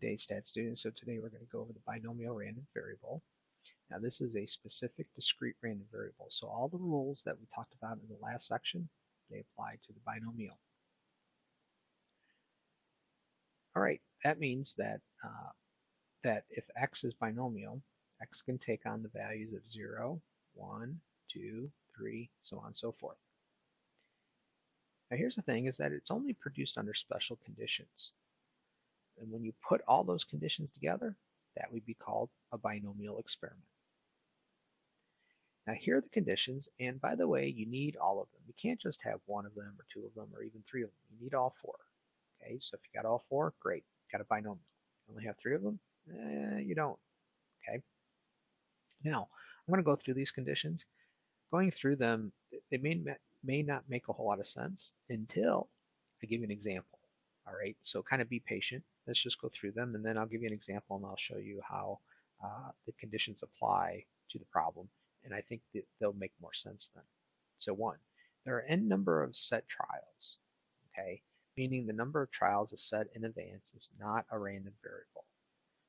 Day Stat students. So today we're going to go over the binomial random variable. Now this is a specific discrete random variable. So all the rules that we talked about in the last section, they apply to the binomial. All right, that means that that if x is binomial, x can take on the values of 0, 1, 2, 3, so on and so forth. Now here's the thing is that it's only produced under special conditions. And when you put all those conditions together, that would be called a binomial experiment. Now here are the conditions, and by the way, you need all of them. You can't just have one of them or two of them or even three of them. You need all four. Okay, so if you got all four, great, got a binomial. You only have three of them, you don't. Okay. Now I'm going to go through these conditions. Going through them, they may not make a whole lot of sense until I give you an example. All right, so kind of be patient. Let's just go through them, and then I'll give you an example, and I'll show you how the conditions apply to the problem, and I think that they'll make more sense then. So one, there are n number of set trials, okay, meaning the number of trials is set in advance is not a random variable.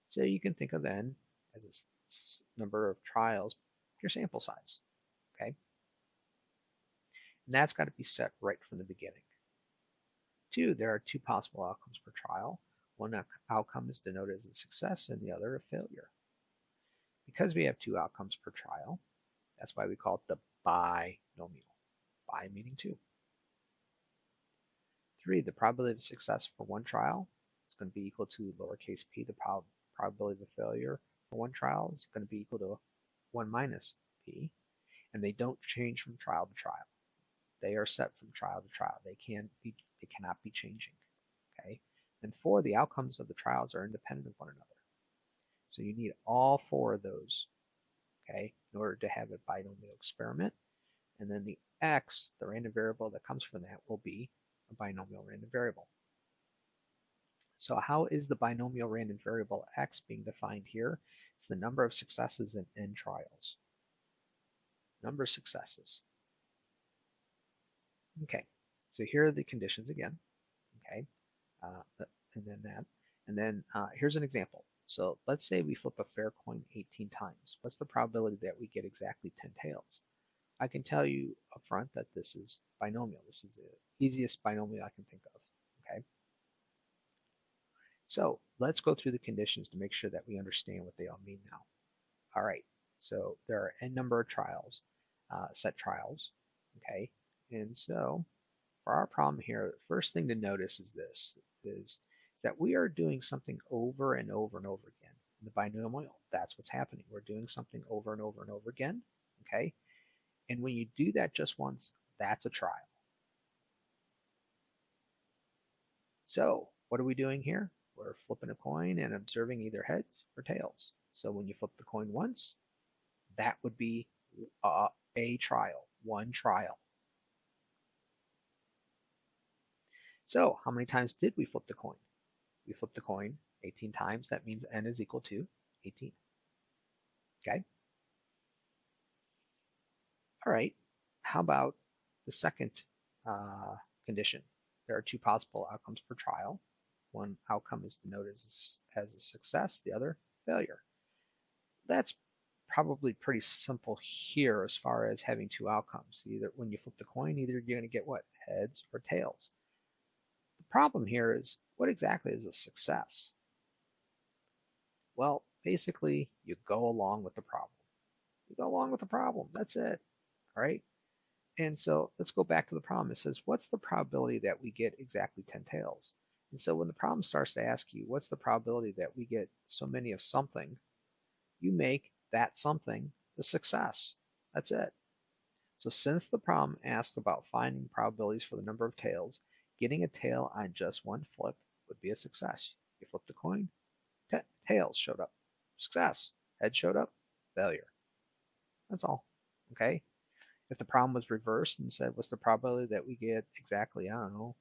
So you can think of n as a number of trials, your sample size, okay? And that's got to be set right from the beginning. Two, there are two possible outcomes per trial. One outcome is denoted as a success and the other a failure. Because we have two outcomes per trial, that's why we call it the binomial. Bi meaning two. Three, the probability of success for one trial is going to be equal to lowercase p. The probability of failure for one trial is going to be equal to 1 minus p. And they don't change from trial to trial. They are set from trial to trial. They cannot be changing. Okay. And four, the outcomes of the trials are independent of one another. So you need all four of those, okay, in order to have a binomial experiment. And then the x, the random variable that comes from that, will be a binomial random variable. So how is the binomial random variable x being defined here? It's the number of successes in n trials. Number of successes. Okay, so here are the conditions again. Okay, and then that. And then here's an example. So let's say we flip a fair coin 18 times. What's the probability that we get exactly 10 tails? I can tell you up front that this is binomial. This is the easiest binomial I can think of. Okay. So let's go through the conditions to make sure that we understand what they all mean now. All right. So there are n number of trials, set trials. Okay. And so for our problem here, the first thing to notice is this, is that we are doing something over and over and over again. In the binomial, that's what's happening. We're doing something over and over and over again, okay? And when you do that just once, that's a trial. So what are we doing here? We're flipping a coin and observing either heads or tails. So when you flip the coin once, that would be a trial, one trial. So how many times did we flip the coin? We flip the coin 18 times. That means n is equal to 18. Okay? All right. How about the second condition? There are two possible outcomes per trial. One outcome is denoted as a success, the other failure. That's probably pretty simple here as far as having two outcomes. Either when you flip the coin, either you're going to get what? Heads or tails. The problem here is what exactly is a success? Well, basically, you go along with the problem. You go along with the problem. That's it. All right. And so let's go back to the problem. It says, what's the probability that we get exactly 10 tails? And so when the problem starts to ask you, what's the probability that we get so many of something, you make that something the success. That's it. So since the problem asked about finding probabilities for the number of tails, getting a tail on just one flip would be a success. You flip the coin, tails showed up. Success. Head showed up. Failure. That's all. Okay? If the problem was reversed and said, what's the probability that we get exactly, I don't know,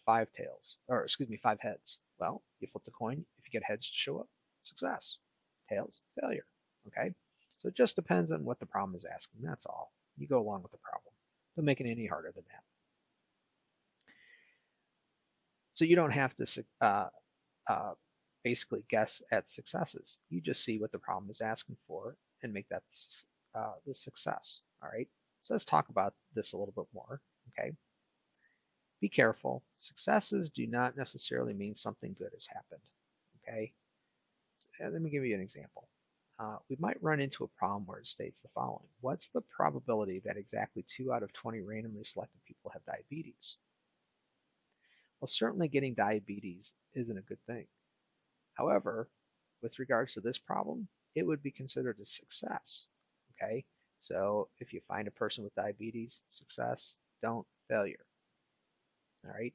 5 tails, or excuse me, 5 heads? Well, you flip the coin. If you get heads to show up, success. Tails, failure. Okay? So it just depends on what the problem is asking. That's all. You go along with the problem. Don't make it any harder than that. So you don't have to basically guess at successes. You just see what the problem is asking for and make that the success. All right. So let's talk about this a little bit more. Okay. Be careful. Successes do not necessarily mean something good has happened. Okay. Let me give you an example. We might run into a problem where it states the following. What's the probability that exactly 2 out of 20 randomly selected people have diabetes? Well, certainly getting diabetes isn't a good thing. However, with regards to this problem, it would be considered a success. Okay, so if you find a person with diabetes, success, don't failure. All right,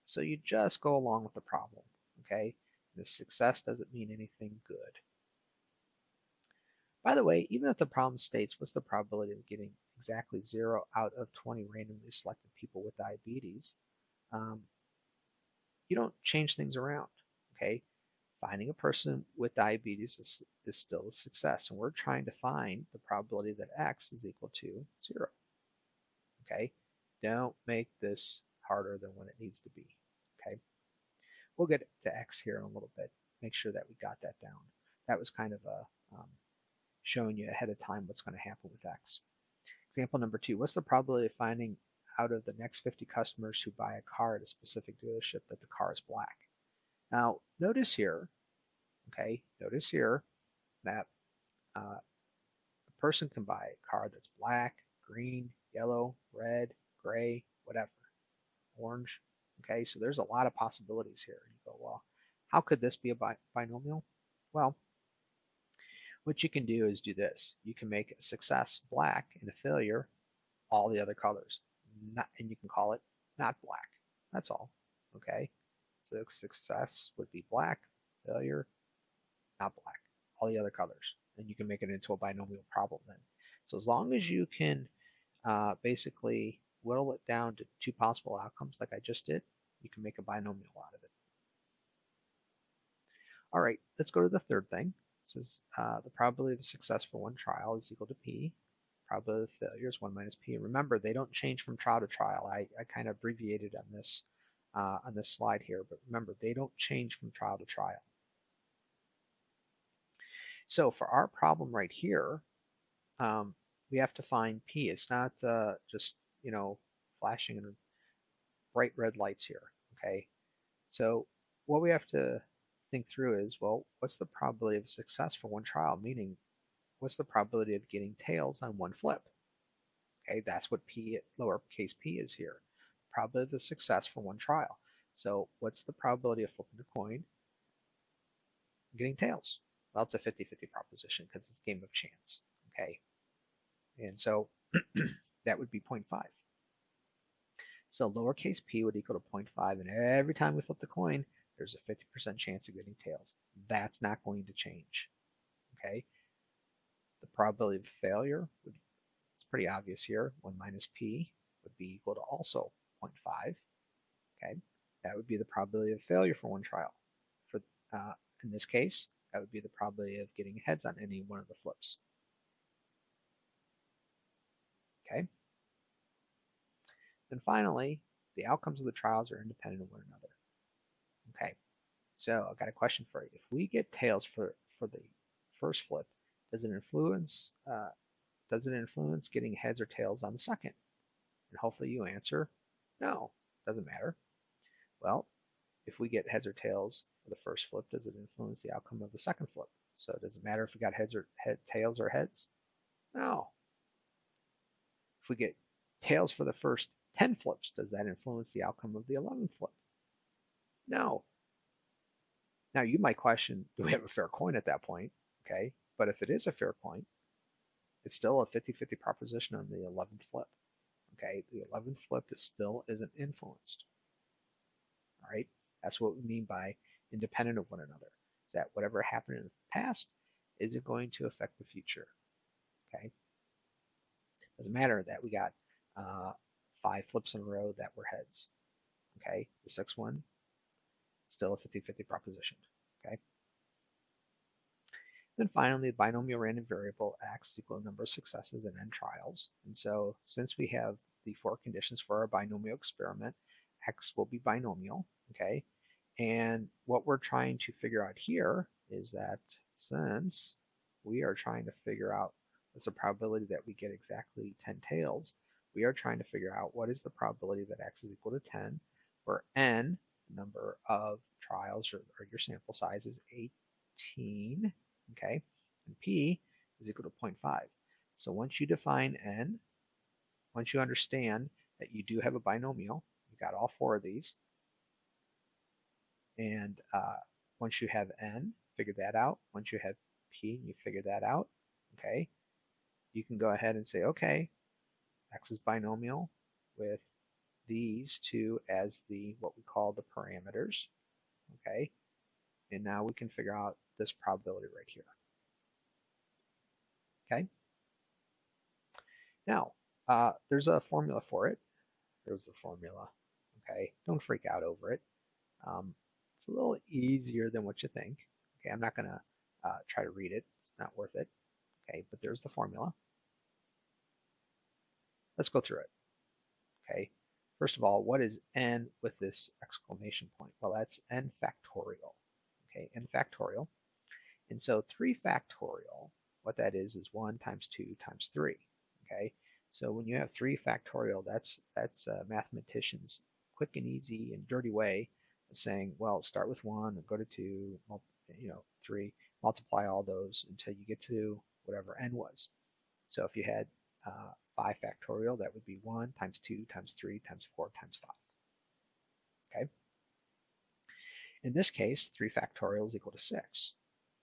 so you just go along with the problem. Okay, the success doesn't mean anything good. By the way, even if the problem states what's the probability of getting exactly 0 out of 20 randomly selected people with diabetes, um, you don't change things around. Okay, finding a person with diabetes is still a success, and we're trying to find the probability that x is equal to 0. Okay, don't make this harder than what it needs to be. Okay, we'll get to x here in a little bit. Make sure that we got that down. That was kind of a showing you ahead of time what's going to happen with x. Example number 2, what's the probability of finding out of the next 50 customers who buy a car at a specific dealership that the car is black? Now, notice here that a person can buy a car that's black, green, yellow, red, gray, whatever, orange. Okay, so there's a lot of possibilities here. You go, well, how could this be a binomial? Well, what you can do is do this. You can make a success black and a failure all the other colors, and you can call it not black. That's all. Okay, so success would be black, failure, not black, all the other colors, and you can make it into a binomial problem then. So as long as you can basically whittle it down to 2 possible outcomes like I just did, you can make a binomial out of it. All right, let's go to the third thing. It says the probability of success for one trial is equal to p. Probability of failure is 1 minus p. And remember, they don't change from trial to trial. I kind of abbreviated on this slide here, but remember, they don't change from trial to trial. So for our problem right here, we have to find P. It's not just, flashing in bright red lights here, okay? So what we have to think through is, well, what's the probability of success for one trial? Meaning, what's the probability of getting tails on one flip? Okay, that's what P, lowercase p is here. Probability of success for one trial. So what's the probability of flipping a coin getting tails? Well, it's a 50-50 proposition because it's a game of chance, okay? And so that would be 0.5. So lowercase p would equal to 0.5, and every time we flip the coin, there's a 50% chance of getting tails. That's not going to change, okay? The probability of failure, it's pretty obvious here. 1 minus p would be equal to also 0.5, okay? That would be the probability of failure for one trial. For in this case, that would be the probability of getting heads on any one of the flips. Okay? And finally, the outcomes of the trials are independent of one another. Okay, so I've got a question for you. If we get tails for the first flip, does it influence getting heads or tails on the second? And hopefully you answer, no, doesn't matter. Well, if we get heads or tails for the first flip, does it influence the outcome of the second flip? So does it matter if we got tails or heads? No. If we get tails for the first 10 flips, does that influence the outcome of the 11th flip? No. Now you might question, do we have a fair coin at that point? Okay, but if it is a fair coin, it's still a 50-50 proposition on the 11th flip. Okay, the 11th flip still isn't influenced. All right, that's what we mean by independent of one another. Is that whatever happened in the past isn't going to affect the future. Okay, doesn't matter that we got 5 flips in a row that were heads. Okay, the 6th one, still a 50-50 proposition. Okay. Then finally, the binomial random variable x is equal to the number of successes in n trials. And so since we have the 4 conditions for our binomial experiment, x will be binomial, okay? And what we're trying to figure out here is that since we are trying to figure out what's the probability that we get exactly 10 tails, we are trying to figure out what is the probability that x is equal to 10, where n, number of trials or your sample size, is 18, okay, and p is equal to 0.5. So once you define n, once you understand that you do have a binomial, you've got all four of these, and once you have n, figure that out. Once you have p and you figure that out, okay, you can go ahead and say, okay, x is binomial with these two as the what we call the parameters, okay, and now we can figure out this probability right here, okay. Now, there's a formula for it. There's the formula, okay. Don't freak out over it. It's a little easier than what you think. Okay, I'm not going to try to read it. It's not worth it. Okay, but there's the formula. Let's go through it. Okay, first of all, what is n with this exclamation point? Well, that's n factorial. Okay, n factorial. And so 3 factorial, what that is 1 times 2 times 3. Okay, so when you have 3 factorial, that's a mathematician's quick and easy and dirty way of saying, well, start with 1 and go to 2, 3, multiply all those until you get to whatever n was. So if you had 5 factorial, that would be 1 times 2 times 3 times 4 times 5. Okay. In this case, 3 factorial is equal to 6.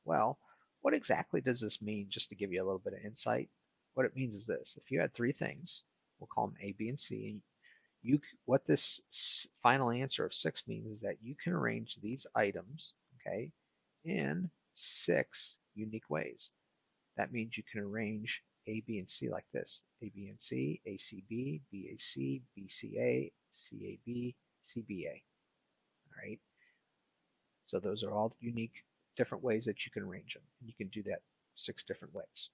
Well, what exactly does this mean, just to give you a little bit of insight? What it means is this. If you had 3 things, we'll call them A, B, and C, and what this final answer of 6 means is that you can arrange these items, okay, in 6 unique ways. That means you can arrange A, B, and C like this. A, B, and C, A, C, B, B, A, C, B, C, A, C, A, B, C, B, A. All right? So those are all unique, different ways that you can arrange them. And you can do that 6 different ways.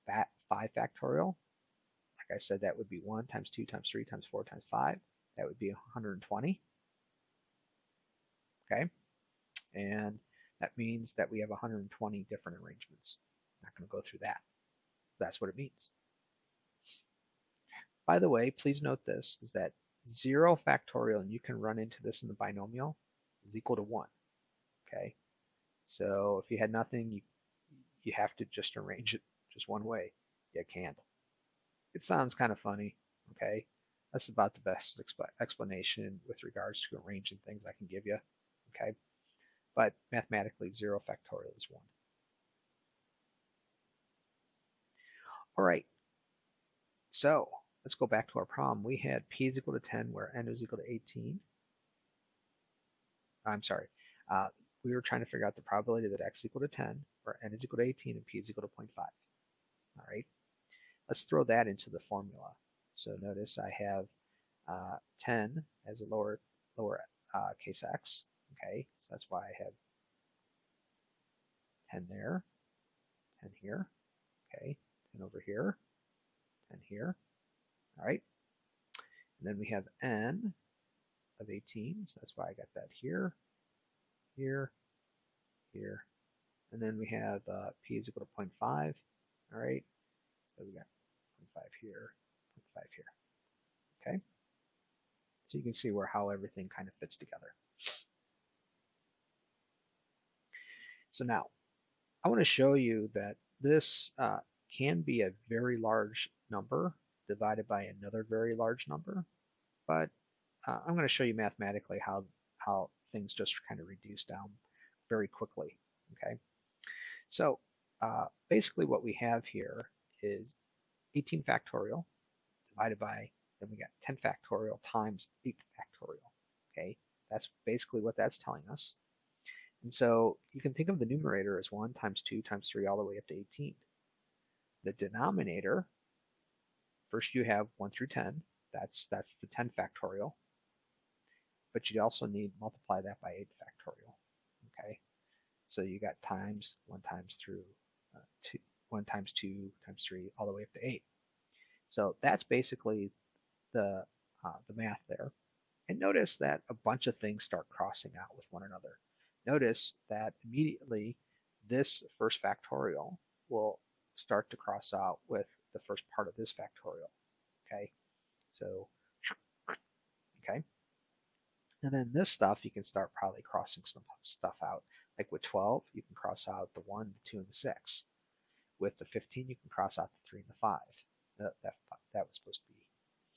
That 5 factorial, like I said, that would be 1 times 2 times 3 times 4 times 5. That would be 120. Okay? And that means that we have 120 different arrangements. I'm not going to go through that. That's what it means. By the way, please note this, is that 0 factorial, and you can run into this in the binomial, is equal to 1. Okay? So if you had nothing, you have to just arrange it just one way. You can't. It sounds kind of funny, okay? That's about the best explanation with regards to arranging things I can give you, okay? But mathematically, 0 factorial is 1. All right, so let's go back to our problem. We had p is equal to 10 where n is equal to 18. I'm sorry. We were trying to figure out the probability that x is equal to 10 where n is equal to 18 and p is equal to 0.5. All right, let's throw that into the formula. So notice I have 10 as a lower case x. Okay, so that's why I have 10 there, 10 here, okay, 10 over here, 10 here. All right, and then we have n of 18, so that's why I got that here, here, here, and then we have p is equal to 0.5. All right, so we got 0.5 here, 0.5 here. Okay, so you can see how everything kind of fits together. So now I want to show you that this can be a very large number divided by another very large number, but I'm going to show you mathematically how things just kind of reduce down very quickly. Okay, so basically what we have here is 18 factorial divided by, then we got 10 factorial times 8 factorial. Okay, that's basically what that's telling us. And so you can think of the numerator as 1 times 2 times 3 all the way up to 18. The denominator, first you have 1 through 10. That's the 10 factorial. But you also need to multiply that by 8 factorial. Okay, so you got times 1 times through 1 times 2 times 3 all the way up to 8. So that's basically the math there. And notice that a bunch of things start crossing out with one another. Notice that immediately this first factorial will start to cross out with the first part of this factorial. Okay, so, okay. And then this stuff, you can start probably crossing some stuff out. Like with 12, you can cross out the 1, the 2, and the 6. With the 15, you can cross out the 3 and the 5. That was supposed to be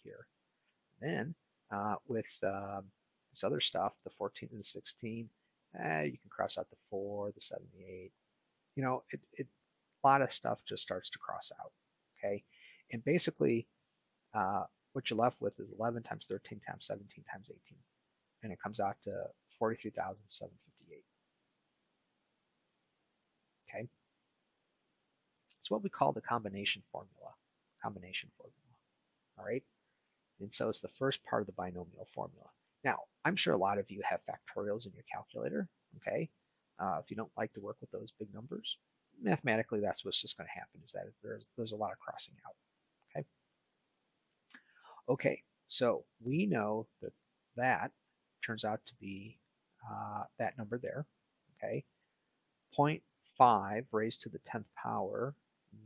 here. And then with this other stuff, the 14 and the 16, you can cross out the 4, the 7, the 8. You know, a lot of stuff just starts to cross out. Okay, and basically, what you're left with is 11 times 13 times 17 times 18, and it comes out to 43,758. Okay, it's what we call the combination formula. Combination formula. All right, and so it's the first part of the binomial formula. Now, I'm sure a lot of you have factorials in your calculator. Okay, if you don't like to work with those big numbers, mathematically, that's what's just going to happen. Is that there's a lot of crossing out. Okay. Okay, so we know that that turns out to be that number there. Okay, 0.5 raised to the 10th power,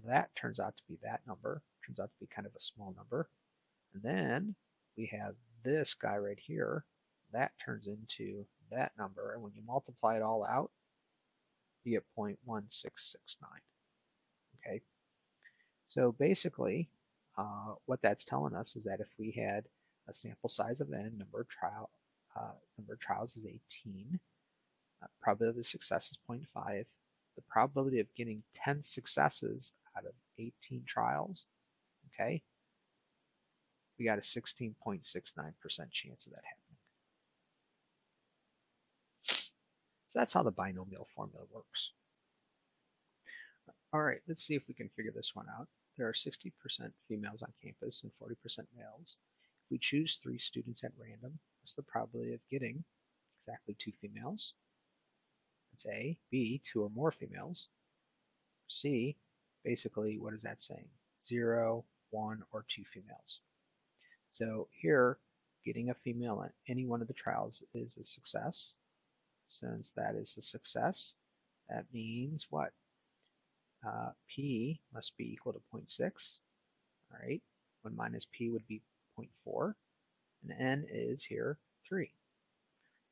that turns out to be that number. Turns out to be kind of a small number. And then we have this guy right here. That turns into that number. And when you multiply it all out, you get 0.1669. Okay, so basically, what that's telling us is that if we had a sample size of n, number of trials is 18, probability of success is 0.5, the probability of getting 10 successes out of 18 trials, okay, we got a 16.69% chance of that happening. So that's how the binomial formula works. All right, let's see if we can figure this one out. There are 60% females on campus and 40% males. If we choose 3 students at random, what's the probability of getting exactly 2 females? That's A. B, 2 or more females. C, basically, what is that saying? 0, 1, or 2 females. So here, getting a female in any one of the trials is a success. Since that is a success, that means what? P must be equal to 0.6. All right, 1 minus P would be 0.4, and N is here 3.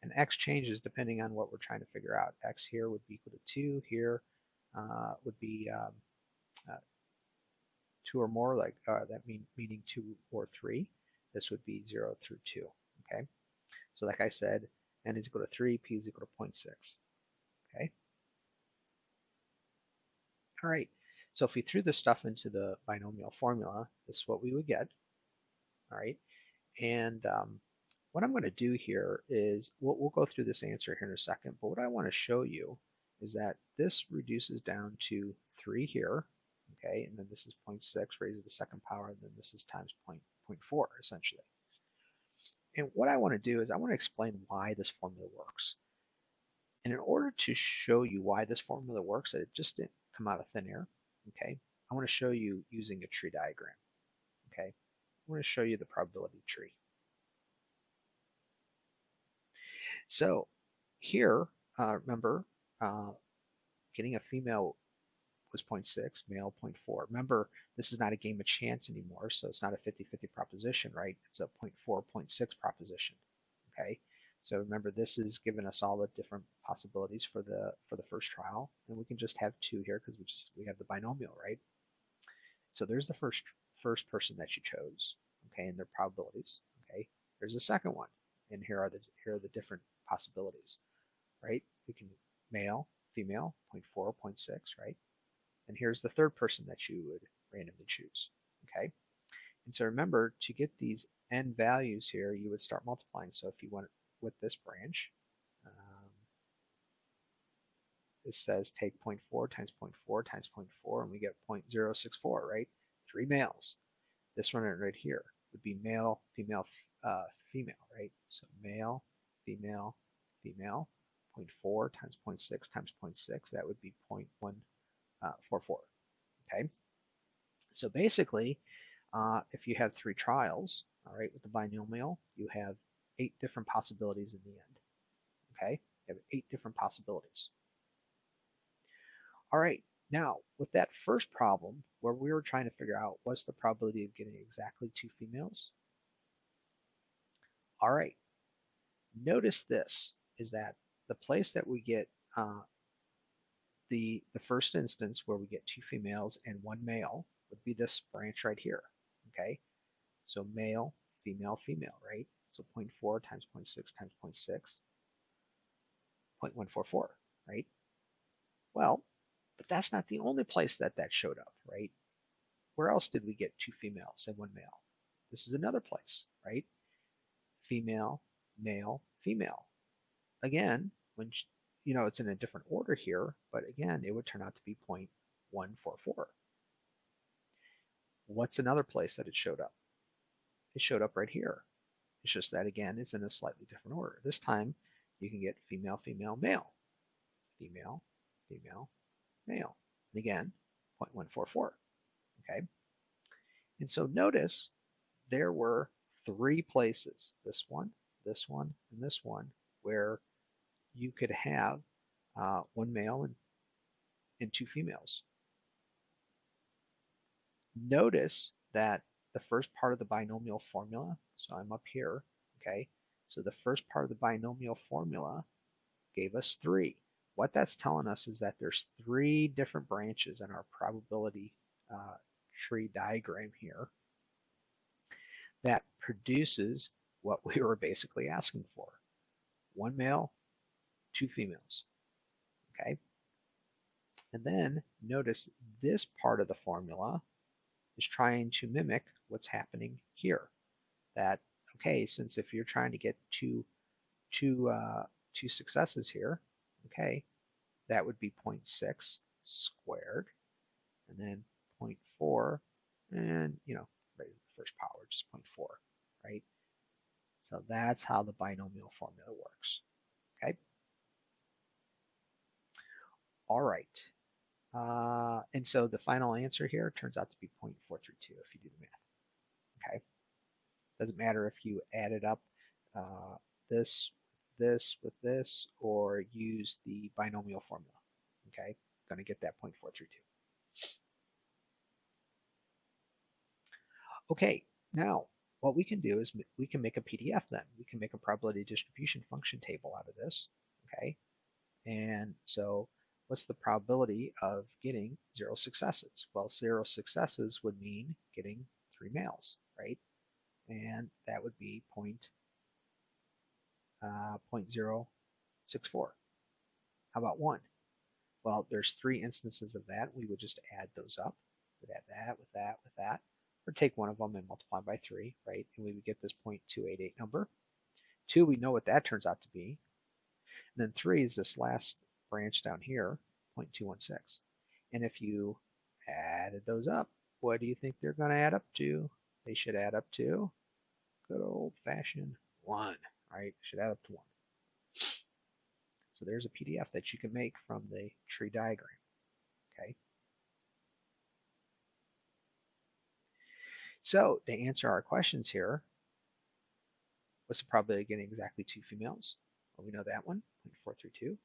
And X changes depending on what we're trying to figure out. X here would be equal to 2, here would be 2 or more, like meaning 2 or 3. This would be 0 through 2, okay? So like I said, N is equal to 3, P is equal to 0.6, okay? All right, so if we threw this stuff into the binomial formula, this is what we would get, all right? And what I'm going to do here is, we'll go through this answer here in a second, but what I want to show you is that this reduces down to 3 here, okay, and then this is 0.6 raised to the 2nd power, and then this is times 0.4 essentially. And what I want to do is I want to explain why this formula works. And in order to show you why this formula works, that it just didn't come out of thin air, okay, I want to show you using a tree diagram, okay? I want to show you the probability tree. So here, remember, getting a female was 0.6, male 0.4. Remember, this is not a game of chance anymore, so it's not a 50-50 proposition, right? It's a 0.4, 0.6 proposition, okay? So remember, this is giving us all the different possibilities for the first trial, and we can just have 2 here because we have the binomial, right? So there's the first person that you chose, okay, and their probabilities, okay? There's a second one, and here are the different possibilities, right? We can male, female, 0.4, 0.6, right? And here's the third person that you would randomly choose, okay? And so remember, to get these n values here, you would start multiplying. So if you went with this branch, this says take 0.4 times 0.4 times 0.4, and we get 0.064, right? 3 males. This one right here would be male, female, female, right? So male, female, female, 0.4 times 0.6 times 0.6, that would be 0.144, okay? So basically, if you have 3 trials, all right, with the binomial, you have 8 different possibilities in the end. Okay, you have 8 different possibilities. All right, now with that first problem where we were trying to figure out what's the probability of getting exactly 2 females. All right, notice this is that the place that we get the first instance where we get 2 females and 1 male would be this branch right here. Okay, so male, female, female, right? So 0.4 times 0.6 times 0.6, 0.144, right? Well, but that's not the only place that that showed up, right? Where else did we get 2 females and 1 male? This is another place, right? Female, male, female. Again, when it's in a different order here, but again, it would turn out to be 0.144. What's another place that it showed up? It showed up right here. It's just that, again, it's in a slightly different order. This time, you can get female, female, male, female, female, male. And again, 0.144, okay? And so notice there were 3 places, this one, and this one, where you could have 1 male and 2 females. Notice that the first part of the binomial formula, so I'm up here, okay, so the first part of the binomial formula gave us 3. What that's telling us is that there's 3 different branches in our probability tree diagram here that produces what we were basically asking for. 1 male, 2 females, okay? And then notice this part of the formula is trying to mimic what's happening here. That, okay, since if you're trying to get two successes here, okay, that would be 0.6 squared, and then 0.4, and right in the first power, just 0.4, right? So that's how the binomial formula works, okay? All right. And so the final answer here turns out to be 0.432 if you do the math, okay? Doesn't matter if you added up this with this or use the binomial formula, okay? Going to get that 0.432. Okay, now what we can do is we can make a PDF then. We can make a probability distribution function table out of this, okay? And so what's the probability of getting 0 successes? Well, 0 successes would mean getting 3 males, right? And that would be 0.064. How about 1? Well, there's 3 instances of that. We would just add those up. We'd add that with that with that, or take one of them and multiply by 3, right? And we would get this 0.288 number. 2, we know what that turns out to be. And then 3 is this last branch down here, 0.216. And if you added those up, what do you think they're going to add up to? They should add up to good old-fashioned 1, right? Should add up to 1. So there's a PDF that you can make from the tree diagram, okay? So to answer our questions here, what's the probability of getting exactly 2 females? Well, we know that one, 0.432.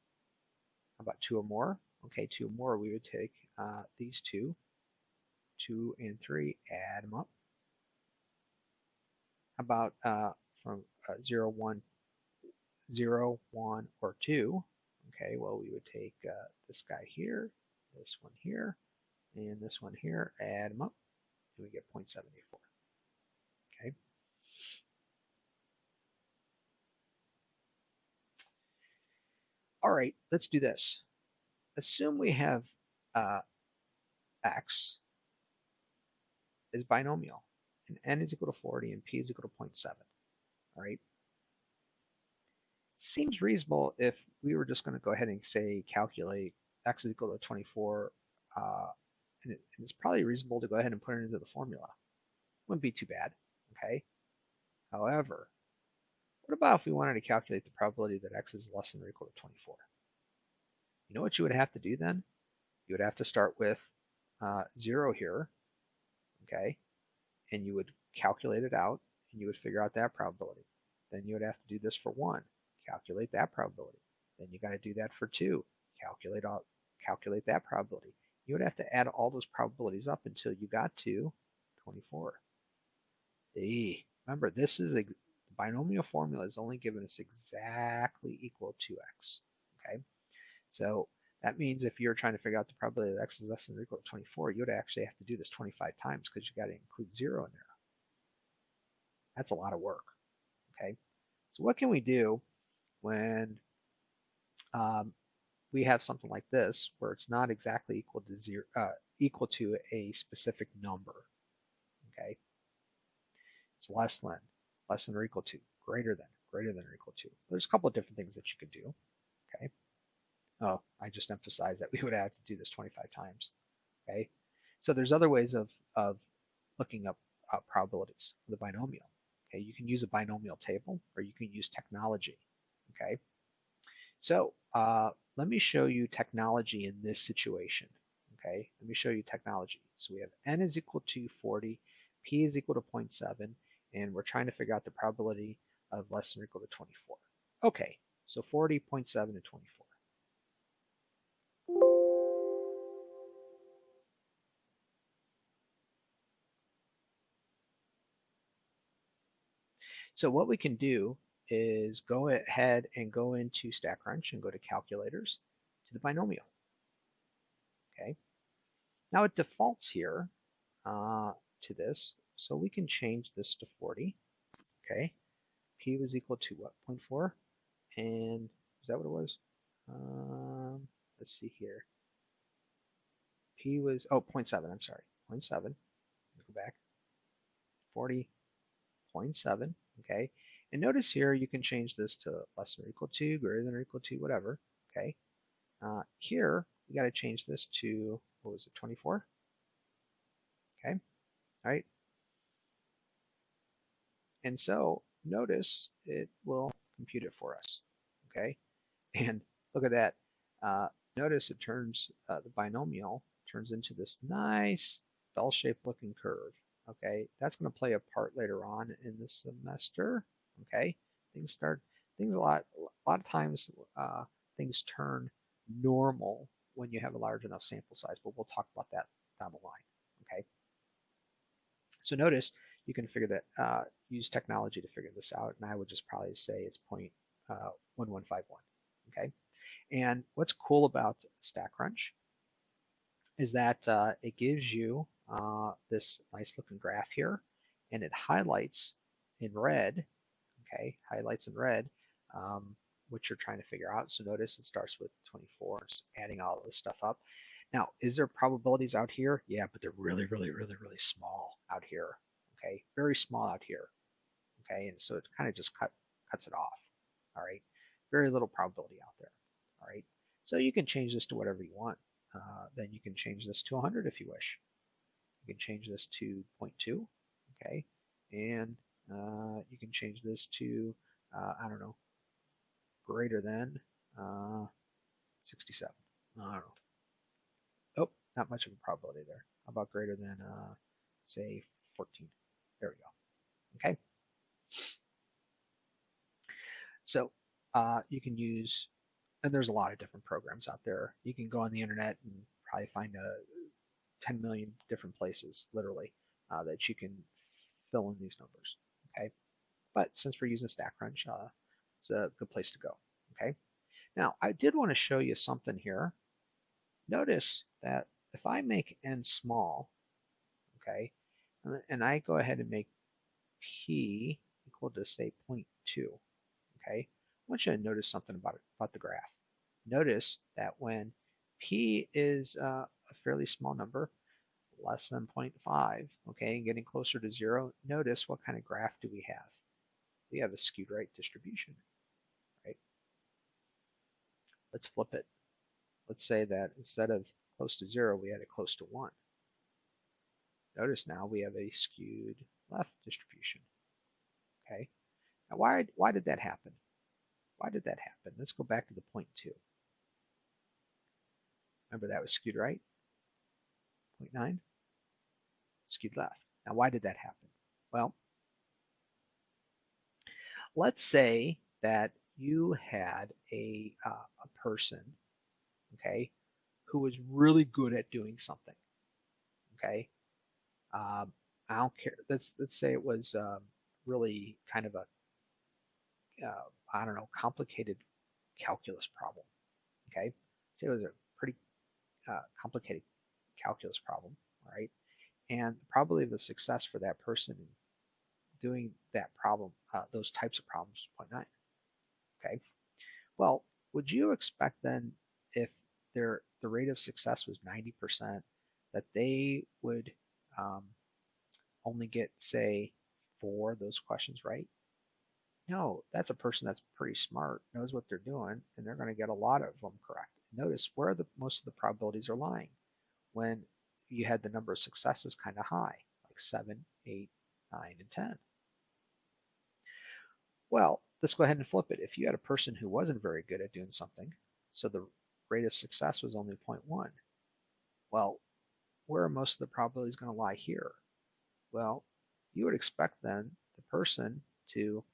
How about 2 or more? Okay, 2 or more, we would take these 2 and 3, add them up. How about from 0, 1, or 2? Okay, well, we would take this guy here, this one here, and this one here, add them up, and we get 0.784. Okay. All right, let's do this. Assume we have x is binomial, and n is equal to 40 and p is equal to 0.7. All right. Seems reasonable if we were just going to go ahead and say calculate x is equal to 24, and it's probably reasonable to go ahead and put it into the formula. Wouldn't be too bad, okay? However, what about if we wanted to calculate the probability that x is less than or equal to 24? You know what you would have to do then? You would have to start with 0 here, okay? And you would calculate it out, and you would figure out that probability. then you would have to do this for 1, calculate that probability. Then you got to do that for 2, calculate that probability. You would have to add all those probabilities up until you got to 24. Remember, this is the binomial formula is only giving us exactly equal to x. Okay, so that means if you're trying to figure out the probability that x is less than or equal to 24, you would actually have to do this 25 times because you got to include 0 in there. That's a lot of work. Okay, so what can we do when we have something like this where it's not exactly equal to zero, equal to a specific number? Okay, it's less than or equal to, greater than or equal to. There's a couple of different things that you could do. Okay. Oh, I just emphasized that we would have to do this 25 times. Okay. So there's other ways of looking up probabilities for the binomial. Okay. You can use a binomial table or you can use technology. Okay. So let me show you technology in this situation. Okay. Let me show you technology. So we have n is equal to 40, p is equal to 0.7, and we're trying to figure out the probability of less than or equal to 24. Okay, so 40, 0.7, and 24. So what we can do is go ahead and go into StackCrunch and go to calculators to the binomial. Okay, now it defaults here to this, so we can change this to 40. Okay, p was equal to what, 0.4, and is that what it was? Let's see here. P was, oh, 0.7, I'm sorry, 0.7. Go back. 40.7, okay? And notice here you can change this to less than or equal to, greater than or equal to, whatever, okay? Here, we got to change this to, what was it, 24? Okay, all right? And so notice it will compute it for us, okay? And look at that. Notice it turns, the binomial turns into this nice bell-shaped looking curve, okay? That's going to play a part later on in the semester, okay? Things a lot of times, things turn normal when you have a large enough sample size, but we'll talk about that down the line, okay? So notice you can figure that, use technology to figure this out, and I would just probably say it's 0.1151, okay? And what's cool about StackCrunch is that it gives you this nice looking graph here, and it highlights in red, okay, highlights in red what you're trying to figure out. So notice it starts with 24, it's adding all of this stuff up. Now, is there probabilities out here? Yeah, but they're really, really, really, really small out here, okay, very small out here, okay, and so it kind of just cuts it off, all right, very little probability out there, all right. So you can change this to whatever you want. Then you can change this to 100 if you wish. You can change this to 0.2, okay, and you can change this to, I don't know, greater than 67. I don't know. Oh, not much of a probability there. How about greater than, say, 14? There we go. Okay. So you can use, and there's a lot of different programs out there. You can go on the internet and probably find 10 million different places, literally, that you can fill in these numbers. Okay. But since we're using StackCrunch, it's a good place to go. Okay. Now, I did want to show you something here. Notice that if I make n small, okay, and I go ahead and make p equal to, say, 0.2, okay, I want you to notice something about the graph. Notice that when p is a fairly small number, less than 0.5, okay, and getting closer to 0, notice what kind of graph do we have? We have a skewed right distribution, right? Let's flip it. Let's say that instead of close to 0, we had it close to 1. Notice now we have a skewed left distribution, okay? Now why did that happen? Why did that happen? Let's go back to the 0.2. Remember that was skewed right? 0.9, skewed left. Now why did that happen? Well, Let's say that you had a person, okay, who was really good at doing something, okay. Um, I don't care. Let's say it was really kind of a I don't know, complicated calculus problem, okay. Say it was a pretty complicated calculus problem, all right. And the probability of success for that person doing that problem, those types of problems, is 0.9. Okay. Well, would you expect then if the rate of success was 90%, that they would um, only get, say, 4 of those questions right? No, that's a person that's pretty smart, knows what they're doing, and they're going to get a lot of them correct. Notice where the most of the probabilities are lying when you had the number of successes kind of high, like 7, 8, 9, and 10. Well, let's go ahead and flip it. If you had a person who wasn't very good at doing something, so the rate of success was only 0.1, well, where are most of the probabilities going to lie here? Well, you would expect then the person to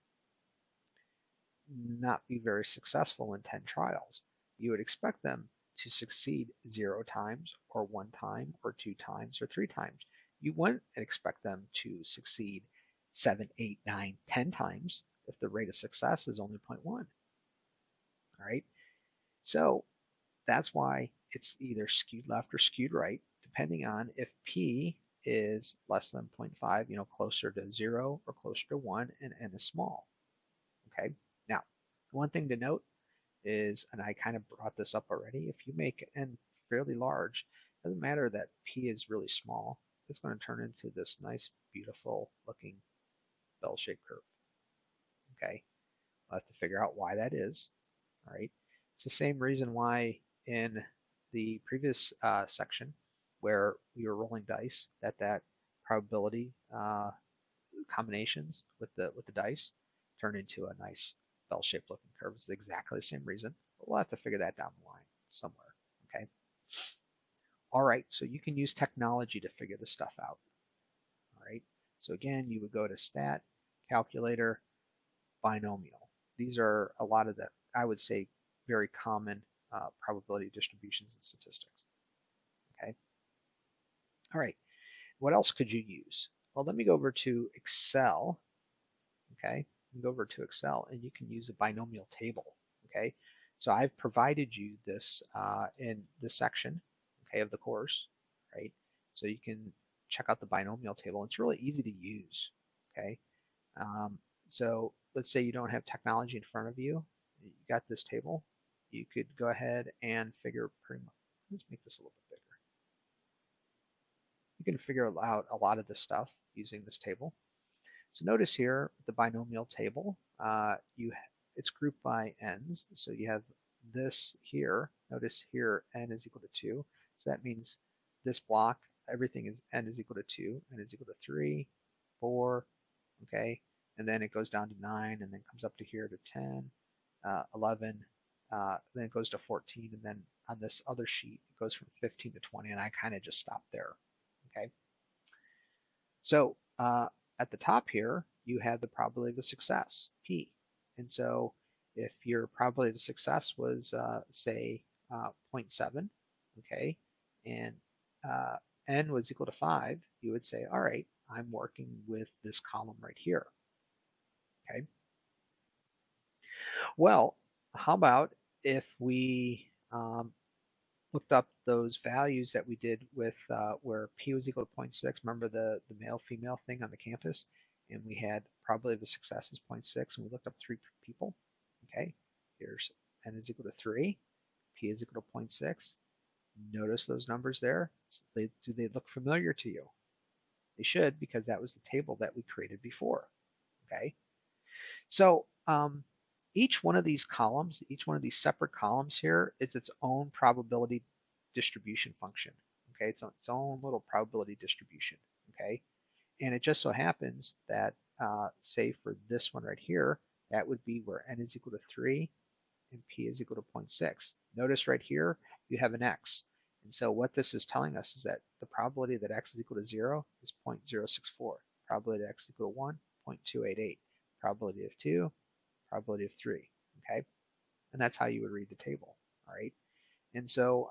not be very successful in 10 trials. You would expect them to succeed 0 times, or 1 time, or 2 times, or 3 times. You wouldn't expect them to succeed 7, 8, 9, 10 times if the rate of success is only 0.1. All right. So that's why it's either skewed left or skewed right, depending on if P is less than 0.5, closer to 0 or closer to 1, and N is small. Okay. Now, one thing to note is, and I kind of brought this up already, if you make N fairly large, it doesn't matter that P is really small, it's going to turn into this nice, beautiful looking bell-shaped curve. Okay. We'll have to figure out why that is. All right. It's the same reason why in the previous section where we were rolling dice, that probability combinations with the dice turn into a nice bell-shaped looking curve. It's exactly the same reason, but we'll have to figure that down the line somewhere. Okay. All right. So you can use technology to figure this stuff out. All right. So again, you would go to stat, calculator, binomial. These are a lot of the, I would say, very common probability distributions in statistics. Okay. All right. What else could you use? Well, let me go over to Excel. Okay. Go over to Excel and you can use a binomial table. Okay. So I've provided you this in this section, okay, of the course, right? So you can check out the binomial table. It's really easy to use. Okay. Um, so let's say you don't have technology in front of you. You got this table. You could go ahead and figure pretty much. Let's make this a little bit bigger. You can figure out a lot of this stuff using this table. So notice here, the binomial table, it's grouped by n's. So you have this here. Notice here n is equal to 2. So that means this block, everything is n is equal to 2, n is equal to 3, 4, okay? And then it goes down to 9, and then comes up to here to 10, 11, then it goes to 14, and then on this other sheet, it goes from 15 to 20, and I kind of just stopped there, okay? So at the top here, you have the probability of success, P. And so if your probability of success was, say, 0.7, okay, and n was equal to 5, you would say, all right, I'm working with this column right here, okay? Well, how about if we looked up those values that we did with where P was equal to 0.6. Remember the male-female thing on the campus? And we had probability of success is 0.6, and we looked up 3 people. Okay, here's N is equal to 3, P is equal to 0.6. Notice those numbers there. Do they look familiar to you? They should, because that was the table that we created before. Okay, so each one of these columns, each one of these separate columns here is its own probability distribution function. Okay, it's its own little probability distribution. Okay, and it just so happens that, say for this one right here, that would be where n is equal to 3 and p is equal to 0.6. Notice right here you have an x. And so what this is telling us is that the probability that x is equal to 0 is 0.064. Probability that x is equal to 1, 0.288. Probability of 2, probability of 3, okay? And that's how you would read the table, all right? And so,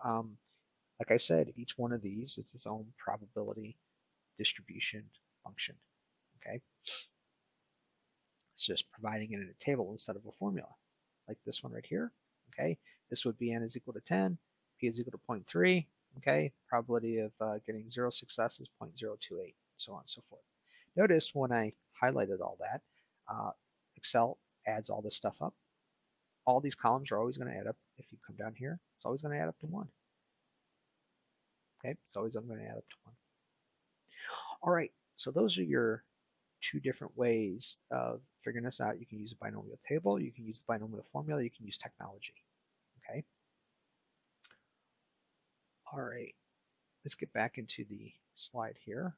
like I said, each one of these is its own probability distribution function, okay? It's just providing it in a table instead of a formula, like this one right here, okay? This would be n is equal to 10, p is equal to 0.3, okay? Probability of getting 0 success is 0.028, so on and so forth. Notice when I highlighted all that, Excel adds all this stuff up. All these columns are always going to add up. If you come down here, it's always going to add up to 1. Okay, it's always going to add up to 1. All right, so those are your two different ways of figuring this out. You can use a binomial table, you can use the binomial formula, you can use technology. Okay. All right, let's get back into the slide here.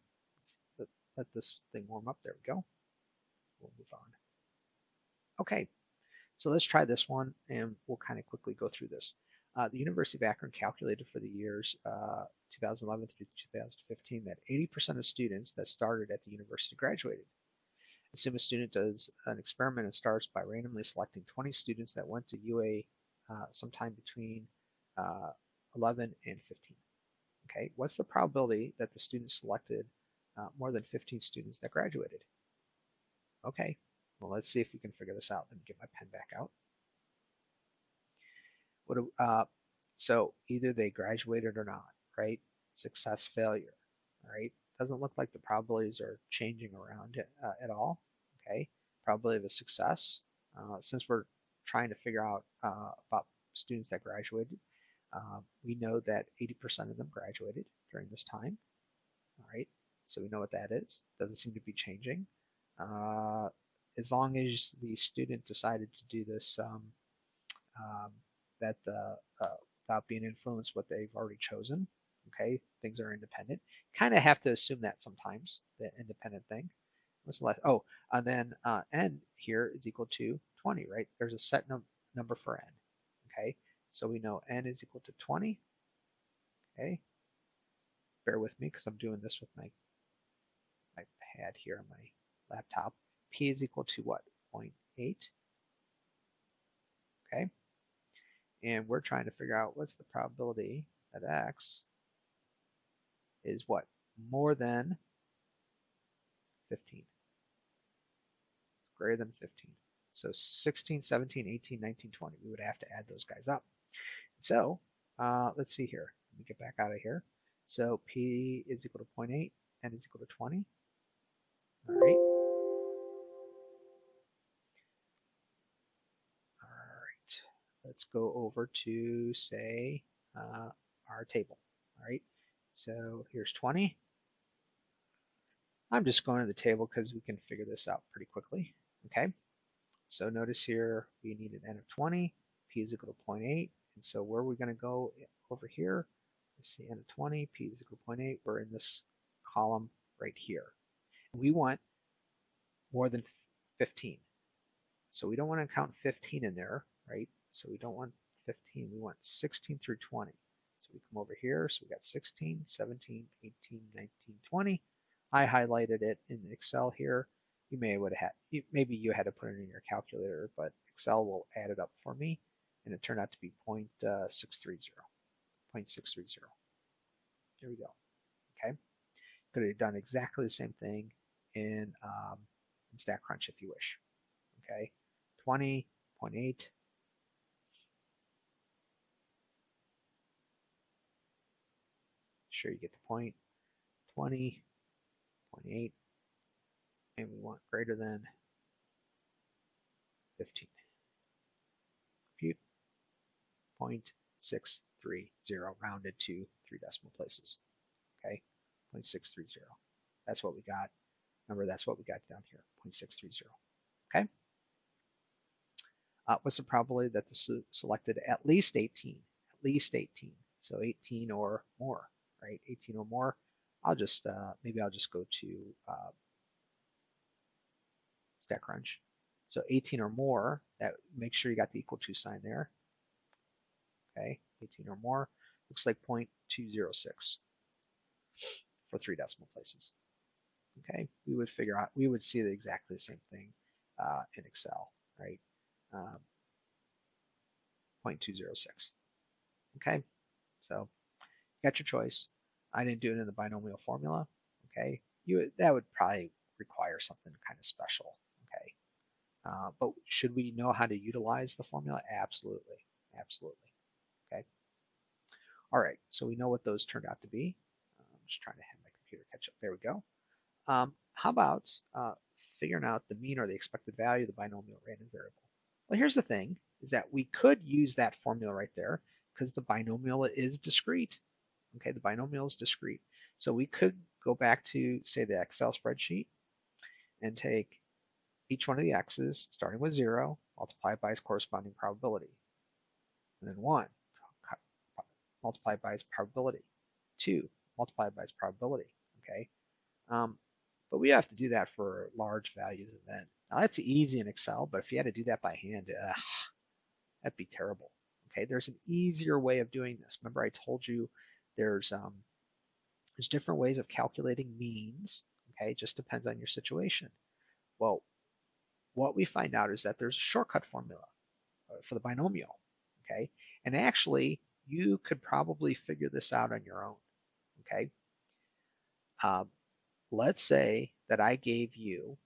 Let this thing warm up. There we go. We'll move on. Okay, so let's try this one, and we'll kind of quickly go through this. The University of Akron calculated for the years 2011 through 2015 that 80% of students that started at the university graduated. Assume a student does an experiment and starts by randomly selecting 20 students that went to UA sometime between 11 and 15. Okay, what's the probability that the student selected more than 15 students that graduated? Okay, well, let's see if we can figure this out. Let me get my pen back out. So either they graduated or not, right? Success, failure, all right? Doesn't look like the probabilities are changing around at all, okay? Probability of a success, since we're trying to figure out about students that graduated, we know that 80% of them graduated during this time, all right? So we know what that is. Doesn't seem to be changing. As long as the student decided to do this without being influenced what they've already chosen, okay, things are independent. Kind of have to assume that sometimes, the independent thing. What's left? Oh, and then n here is equal to 20, right? There's a set number for n, okay? So we know n is equal to 20, okay? Bear with me because I'm doing this with my pad here on my laptop. P is equal to what? 0.8, okay? And we're trying to figure out what's the probability that x is what? More than 15. Greater than 15. So 16, 17, 18, 19, 20. We would have to add those guys up. So let's see here. Let me get back out of here. So P is equal to 0.8, N is equal to 20. All right. All right. Let's go over to, say, our table. All right. So here's 20. I'm just going to the table because we can figure this out pretty quickly. Okay. So notice here we need an n of 20. P is equal to 0.8. And so where are we going to go over here? Let's see, n of 20, P is equal to 0.8. We're in this column right here. We want more than 15. So we don't want to count 15 in there, right? So we don't want 15. We want 16 through 20. So we come over here. So we got 16, 17, 18, 19, 20. I highlighted it in Excel here. You may would have had, maybe you had to put it in your calculator, but Excel will add it up for me, and it turned out to be 0.630. 0.630. There we go. Okay. Could have done exactly the same thing in StatCrunch if you wish. Okay. 20.8. Sure you get the point. 20.8. And we want greater than 15. Compute 0.630 rounded to 3 decimal places. Okay, 0.630. That's what we got. Remember, that's what we got down here, 0.630. Okay. What's the probability that the selected at least 18? At least 18. So 18 or more, right? 18 or more. I'll just maybe I'll just go to StatCrunch. So 18 or more, that make sure you got the equal to sign there. Okay, 18 or more. Looks like 0.206 for 3 decimal places. Okay, we would figure out, we would see exactly the same thing in Excel, right? 0.206. Okay, so you got your choice. I didn't do it in the binomial formula. Okay, that would probably require something kind of special. Okay, but should we know how to utilize the formula? Absolutely, absolutely. Okay. All right, so we know what those turned out to be. I'm just trying to have my computer catch up. There we go. How about figuring out the mean or the expected value of the binomial random variable? Well, here's the thing, is that we could use that formula right there because the binomial is discrete. Okay, the binomial is discrete. So we could go back to, say, the Excel spreadsheet and take each one of the x's, starting with 0, multiply it by its corresponding probability. And then 1, multiply it by its probability. 2, multiply it by its probability. Okay, but we have to do that for large values of n. Now that's easy in Excel, but if you had to do that by hand, that'd be terrible. Okay, there's an easier way of doing this. Remember I told you there's different ways of calculating means. Okay, it just depends on your situation. Well, what we find out is that there's a shortcut formula for the binomial. Okay, and actually you could probably figure this out on your own. Okay, let's say that I gave you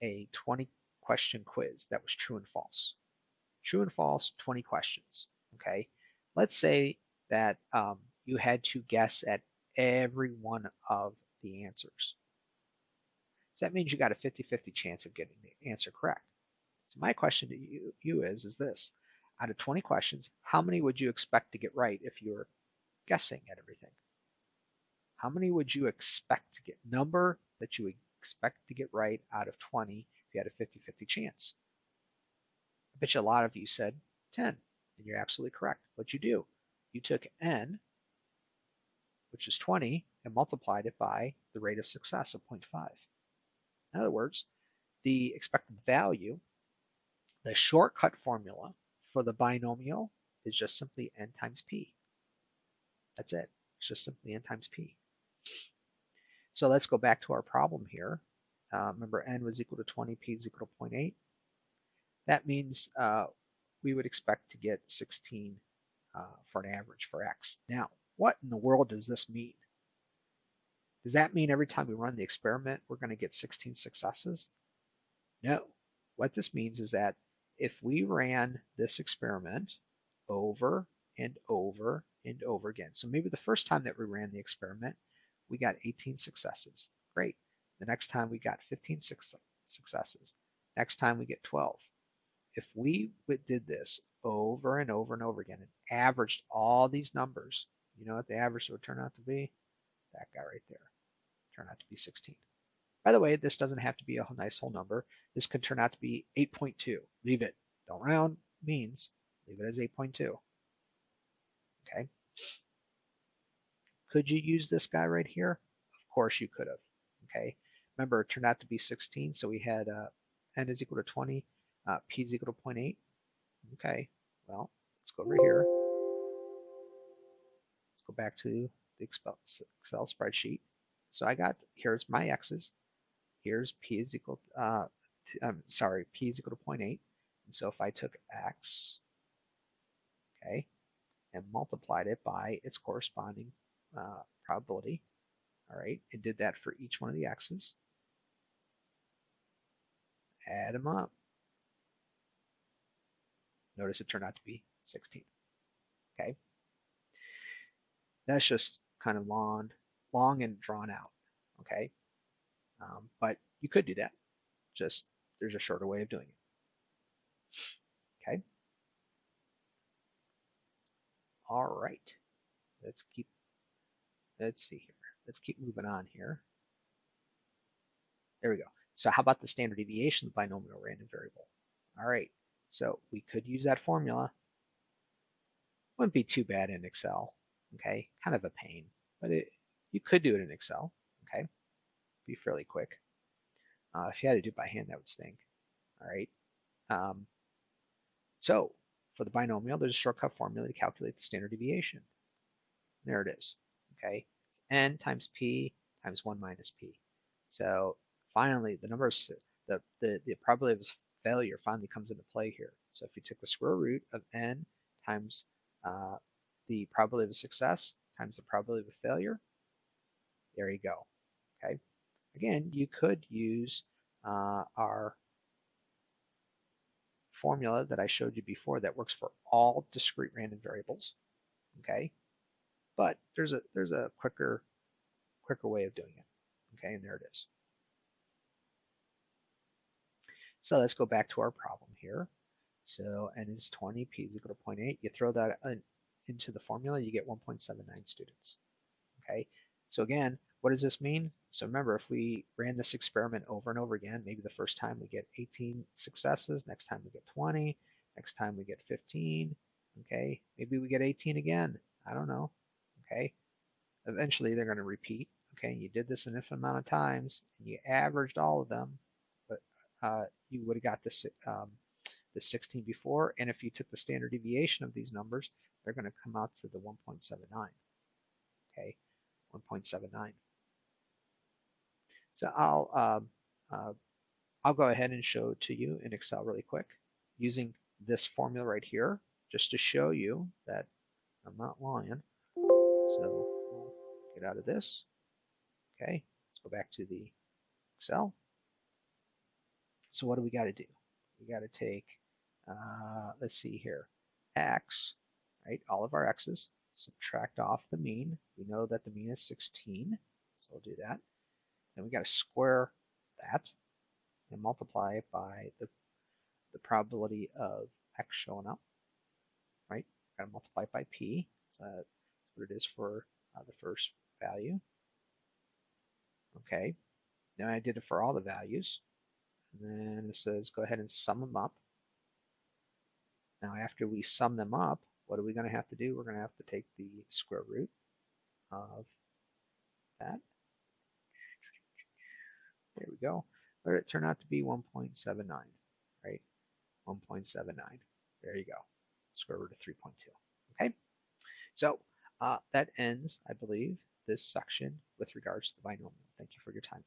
a 20 question quiz that was true and false. True and false, 20 questions. Okay. Let's say that you had to guess at every one of the answers. So that means you got a 50-50 chance of getting the answer correct. So my question to you is this. Out of 20 questions, how many would you expect to get right if you were guessing at everything? How many would you expect to get? Number that you would expect to get right out of 20 if you had a 50-50 chance? I bet you a lot of you said 10, and you're absolutely correct. What'd you do? You took n, which is 20, and multiplied it by the rate of success of 0.5. In other words, the expected value, the shortcut formula for the binomial is just simply n times p. That's it. It's just simply n times p. So let's go back to our problem here. Remember, n was equal to 20, p is equal to 0.8. That means we would expect to get 16 for an average for x. Now, what in the world does this mean? Does that mean every time we run the experiment, we're going to get 16 successes? No. What this means is that if we ran this experiment over and over and over again, so maybe the first time that we ran the experiment, we got 18 successes. Great. The next time we got 15 successes. Next time we get 12. If we did this over and over and over again and averaged all these numbers, you know what the average would turn out to be? That guy right there. Turn out to be 16. By the way, this doesn't have to be a nice whole number. This could turn out to be 8.2. Leave it. Don't round means. Leave it as 8.2. Okay. Could you use this guy right here? Of course you could have. Okay. Remember, it turned out to be 16, so we had n is equal to 20, p is equal to 0.8. Okay. Well, let's go over here. Let's go back to the Excel spreadsheet. So here's my x's. Here's p is equal p is equal to 0.8. And so if I took x, okay, and multiplied it by its corresponding probability, all right, and did that for each one of the x's, add them up. Notice it turned out to be 16. Okay, that's just kind of long and drawn out. Okay, but you could do that. Just there's a shorter way of doing it. Okay. All right. Let's see here. Let's keep moving on here. There we go. So how about the standard deviation of the binomial random variable? All right. So we could use that formula. Wouldn't be too bad in Excel. Okay. Kind of a pain, but you could do it in Excel. Okay. Be fairly quick. If you had to do it by hand, that would stink. All right. So for the binomial, there's a shortcut formula to calculate the standard deviation. There it is. Okay. It's n times p times 1 minus p. So finally, the probability of failure finally comes into play here. So if you took the square root of n times the probability of success times the probability of failure, there you go. Okay. Again, you could use our formula that I showed you before that works for all discrete random variables. Okay. But there's a quicker way of doing it. Okay, and there it is. So let's go back to our problem here. So n is 20, p is equal to 0.8. You throw that into the formula, you get 1.79 students. Okay, so again, what does this mean? So remember, if we ran this experiment over and over again, maybe the first time we get 18 successes, next time we get 20, next time we get 15, okay, maybe we get 18 again. I don't know, okay. Eventually they're going to repeat, okay. You did this an infinite amount of times, and you averaged all of them, but you would have got this the 16 before, and if you took the standard deviation of these numbers, they're going to come out to the 1.79, okay, 1.79. So I'll go ahead and show it to you in Excel really quick using this formula right here, just to show you that I'm not lying. So we'll get out of this. Okay, let's go back to the Excel. So what do we got to do? We got to take, let's see here, x, right, all of our x's, subtract off the mean. We know that the mean is 16, so we'll do that. Then we got to square that and multiply it by the probability of x showing up, right? Got to multiply it by p. So that's what it is for the first value. Okay, then I did it for all the values. And then it says go ahead and sum them up. Now after we sum them up, what are we going to have to do? We're going to have to take the square root of that. There we go. Let it turn out to be 1.79, right? 1.79. There you go. Square root of 3.2. Okay? So that ends, I believe, this section with regards to the binomial. Thank you for your time.